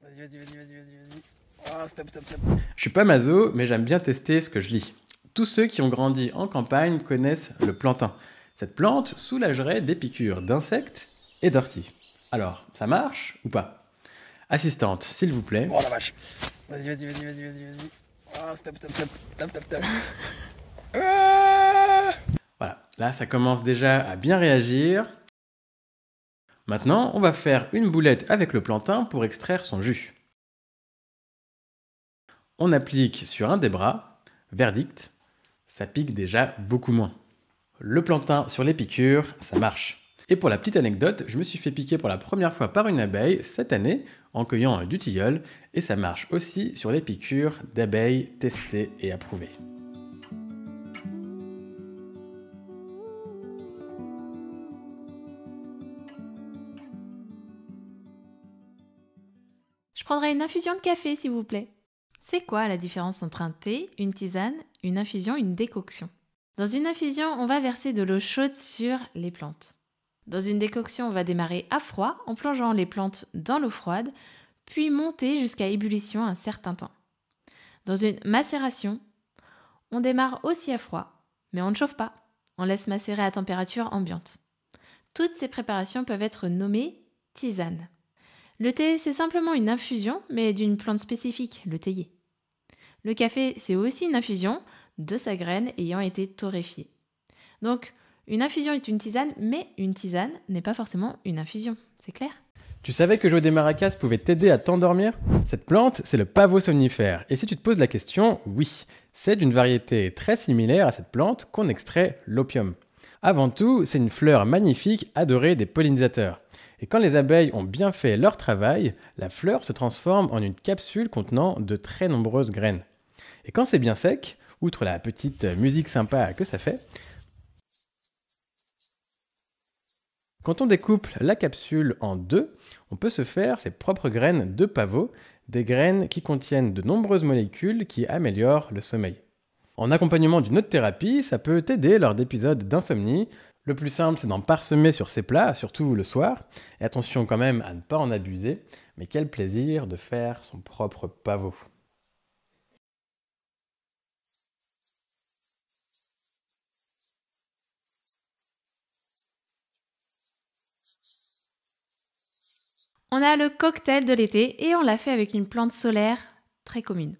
Vas-y. Oh, stop. Je suis pas maso, mais j'aime bien tester ce que je lis. Tous ceux qui ont grandi en campagne connaissent le plantain. Cette plante soulagerait des piqûres d'insectes et d'orties. Alors, ça marche ou pas? Assistante, s'il vous plaît. Oh la vache. Vas-y. Oh, stop. Ah. Voilà, là ça commence déjà à bien réagir. Maintenant, on va faire une boulette avec le plantain pour extraire son jus. On applique sur un des bras, verdict, ça pique déjà beaucoup moins. Le plantain sur les piqûres, ça marche. Et pour la petite anecdote, je me suis fait piquer pour la première fois par une abeille cette année en cueillant du tilleul et ça marche aussi sur les piqûres d'abeilles testées et approuvées. Je prendrai une infusion de café, s'il vous plaît. C'est quoi la différence entre un thé, une tisane, une infusion, une décoction? Dans une infusion, on va verser de l'eau chaude sur les plantes. Dans une décoction, on va démarrer à froid en plongeant les plantes dans l'eau froide, puis monter jusqu'à ébullition un certain temps. Dans une macération, on démarre aussi à froid, mais on ne chauffe pas. On laisse macérer à température ambiante. Toutes ces préparations peuvent être nommées tisanes. Le thé, c'est simplement une infusion, mais d'une plante spécifique, le théier. Le café, c'est aussi une infusion de sa graine ayant été torréfiée. Donc, une infusion est une tisane, mais une tisane n'est pas forcément une infusion, c'est clair? Tu savais que jouer des maracas pouvait t'aider à t'endormir? Cette plante, c'est le pavot somnifère. Et si tu te poses la question, oui, c'est d'une variété très similaire à cette plante qu'on extrait l'opium. Avant tout, c'est une fleur magnifique adorée des pollinisateurs. Et quand les abeilles ont bien fait leur travail, la fleur se transforme en une capsule contenant de très nombreuses graines. Et quand c'est bien sec, outre la petite musique sympa que ça fait, quand on découpe la capsule en deux, on peut se faire ses propres graines de pavot, des graines qui contiennent de nombreuses molécules qui améliorent le sommeil. En accompagnement d'une autre thérapie, ça peut t'aider lors d'épisodes d'insomnie. Le plus simple, c'est d'en parsemer sur ses plats, surtout le soir. Et attention quand même à ne pas en abuser, mais quel plaisir de faire son propre pavot. On a le cocktail de l'été et on l'a fait avec une plante solaire très commune.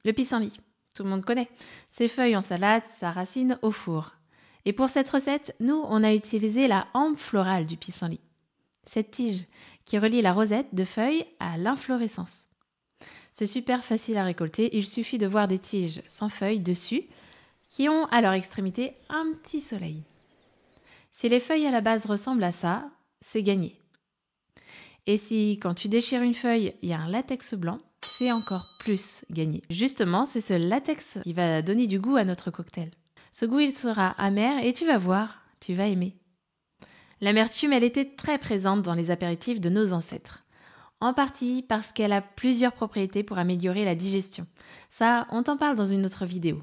Le pissenlit, tout le monde connaît. Ses feuilles en salade, sa racine au four. Et pour cette recette, nous, on a utilisé la hampe florale du pissenlit. Cette tige qui relie la rosette de feuilles à l'inflorescence. C'est super facile à récolter, il suffit de voir des tiges sans feuilles dessus qui ont à leur extrémité un petit soleil. Si les feuilles à la base ressemblent à ça, c'est gagné. Et si, quand tu déchires une feuille, il y a un latex blanc, c'est encore plus gagné. Justement, c'est ce latex qui va donner du goût à notre cocktail. Ce goût, il sera amer et tu vas voir, tu vas aimer. L'amertume, elle était très présente dans les apéritifs de nos ancêtres. En partie parce qu'elle a plusieurs propriétés pour améliorer la digestion. Ça, on t'en parle dans une autre vidéo.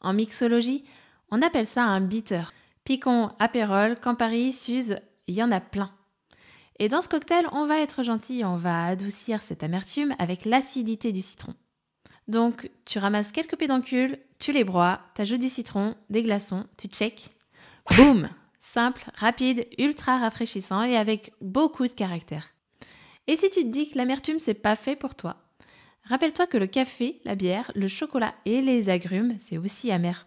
En mixologie, on appelle ça un bitter. Picon, apérole, Campari, Suze, il y en a plein. Et dans ce cocktail, on va être gentil, on va adoucir cette amertume avec l'acidité du citron. Donc, tu ramasses quelques pédoncules, tu les broies, t'ajoutes du citron, des glaçons, tu check. Boum! Simple, rapide, ultra rafraîchissant et avec beaucoup de caractère. Et si tu te dis que l'amertume, c'est pas fait pour toi, rappelle-toi que le café, la bière, le chocolat et les agrumes, c'est aussi amer.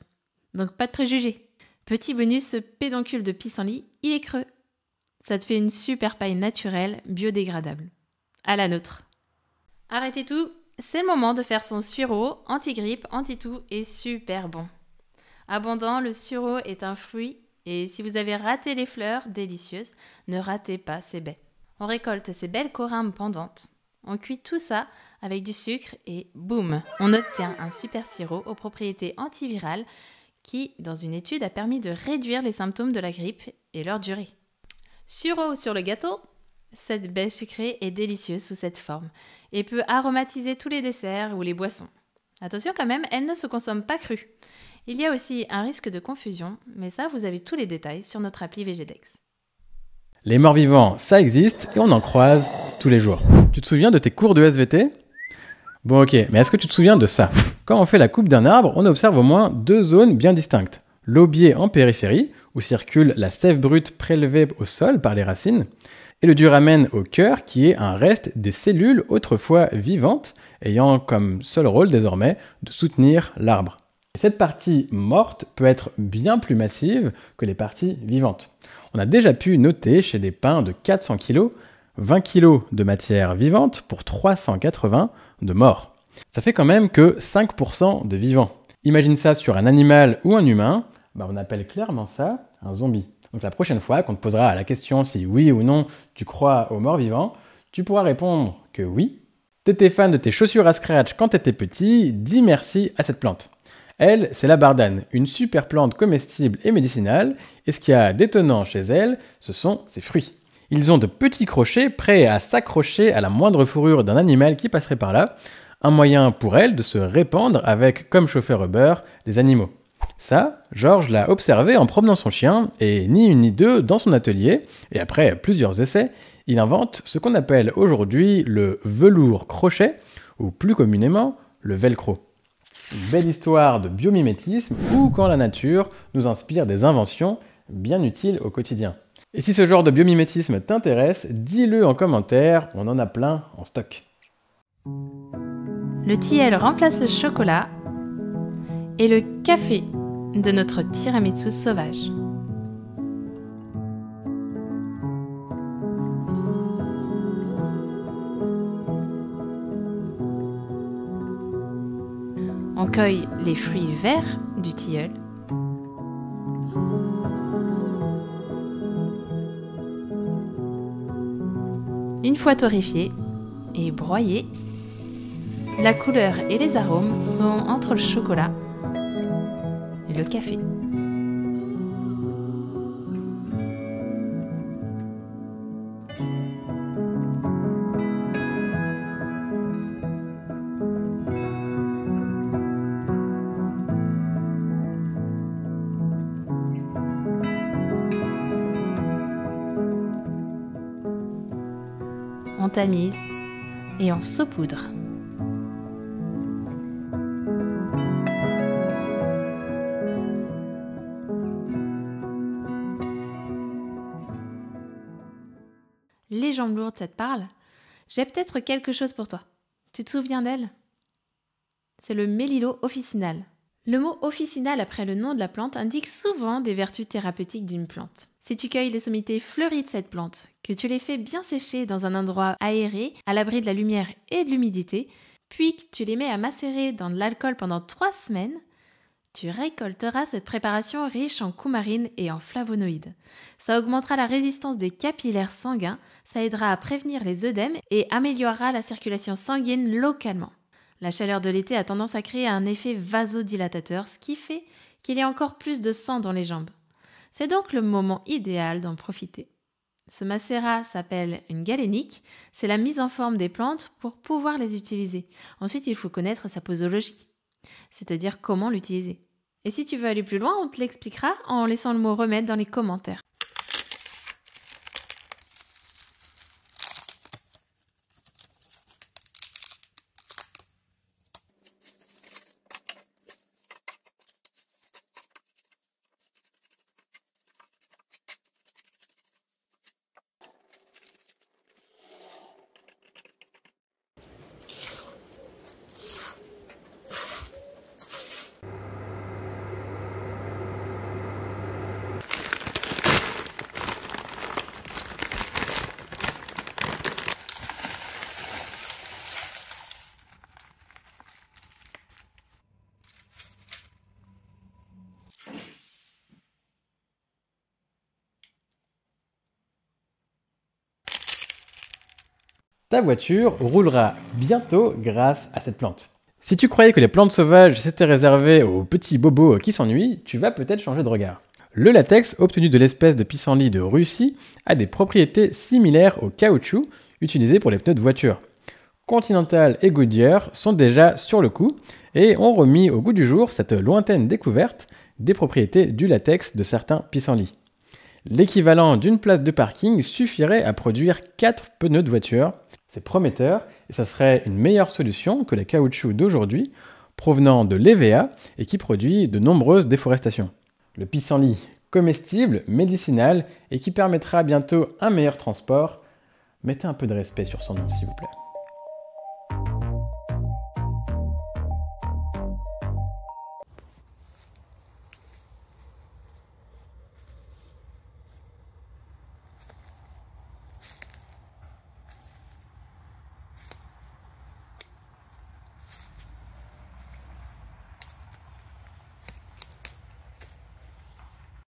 Donc pas de préjugés. Petit bonus, ce pédoncule de pissenlit, il est creux. Ça te fait une super paille naturelle, biodégradable. À la nôtre. Arrêtez tout, c'est le moment de faire son sureau, anti-grippe, anti-tout et super bon. Abondant, le sureau est un fruit et si vous avez raté les fleurs délicieuses, ne ratez pas ces baies. On récolte ces belles corymbes pendantes. On cuit tout ça avec du sucre et boum, on obtient un super sirop aux propriétés antivirales qui, dans une étude, a permis de réduire les symptômes de la grippe et leur durée. Sureau sur le gâteau, cette baie sucrée est délicieuse sous cette forme et peut aromatiser tous les desserts ou les boissons. Attention quand même, elle ne se consomme pas crue. Il y a aussi un risque de confusion, mais ça vous avez tous les détails sur notre appli Végédex. Les morts-vivants, ça existe et on en croise tous les jours. Tu te souviens de tes cours de SVT? Bon ok, mais est-ce que tu te souviens de ça? Quand on fait la coupe d'un arbre, on observe au moins 2 zones bien distinctes. L'aubier en périphérie, où circule la sève brute prélevée au sol par les racines, et le duramen au cœur, qui est un reste des cellules autrefois vivantes, ayant comme seul rôle désormais de soutenir l'arbre. Cette partie morte peut être bien plus massive que les parties vivantes. On a déjà pu noter chez des pins de 400 kg, 20 kg de matière vivante pour 380 de morts. Ça fait quand même que 5% de vivants. Imagine ça sur un animal ou un humain, on appelle clairement ça un zombie. Donc la prochaine fois qu'on te posera la question si oui ou non tu crois aux morts vivants, tu pourras répondre que oui. T'étais fan de tes chaussures à scratch quand t'étais petit, dis merci à cette plante. Elle, c'est la bardane, une super plante comestible et médicinale, et ce qu'il y a d'étonnant chez elle, ce sont ses fruits. Ils ont de petits crochets prêts à s'accrocher à la moindre fourrure d'un animal qui passerait par là, un moyen pour elle de se répandre avec, comme chauffeur Uber, les animaux. Ça, Georges l'a observé en promenant son chien, et ni une ni deux dans son atelier, et après plusieurs essais, il invente ce qu'on appelle aujourd'hui le velours crochet, ou plus communément, le velcro. Une belle histoire de biomimétisme ou quand la nature nous inspire des inventions bien utiles au quotidien. Et si ce genre de biomimétisme t'intéresse, dis-le en commentaire, on en a plein en stock. Le tilleul remplace le chocolat et le café de notre tiramisu sauvage. On cueille les fruits verts du tilleul. Une fois torréfiés et broyés, la couleur et les arômes sont entre le chocolat et le café. On tamise et on saupoudre. Les jambes lourdes, ça te parle? J'ai peut-être quelque chose pour toi. Tu te souviens d'elle? C'est le Mélilo officinal. Le mot officinal après le nom de la plante indique souvent des vertus thérapeutiques d'une plante. Si tu cueilles les sommités fleuries de cette plante, que tu les fais bien sécher dans un endroit aéré, à l'abri de la lumière et de l'humidité, puis que tu les mets à macérer dans de l'alcool pendant 3 semaines, tu récolteras cette préparation riche en coumarine et en flavonoïdes. Ça augmentera la résistance des capillaires sanguins, ça aidera à prévenir les œdèmes et améliorera la circulation sanguine localement. La chaleur de l'été a tendance à créer un effet vasodilatateur, ce qui fait qu'il y a encore plus de sang dans les jambes. C'est donc le moment idéal d'en profiter. Ce macérat s'appelle une galénique, c'est la mise en forme des plantes pour pouvoir les utiliser. Ensuite, il faut connaître sa posologie, c'est-à-dire comment l'utiliser. Et si tu veux aller plus loin, on te l'expliquera en laissant le mot remède dans les commentaires. Ta voiture roulera bientôt grâce à cette plante. Si tu croyais que les plantes sauvages s'étaient réservées aux petits bobos qui s'ennuient, tu vas peut-être changer de regard. Le latex obtenu de l'espèce de pissenlit de Russie a des propriétés similaires au caoutchouc utilisé pour les pneus de voiture. Continental et Goodyear sont déjà sur le coup et ont remis au goût du jour cette lointaine découverte des propriétés du latex de certains pissenlits. L'équivalent d'une place de parking suffirait à produire 4 pneus de voiture. C'est prometteur et ça serait une meilleure solution que la caoutchouc d'aujourd'hui, provenant de l'EVA et qui produit de nombreuses déforestations. Le pissenlit comestible, médicinal et qui permettra bientôt un meilleur transport. Mettez un peu de respect sur son nom s'il vous plaît.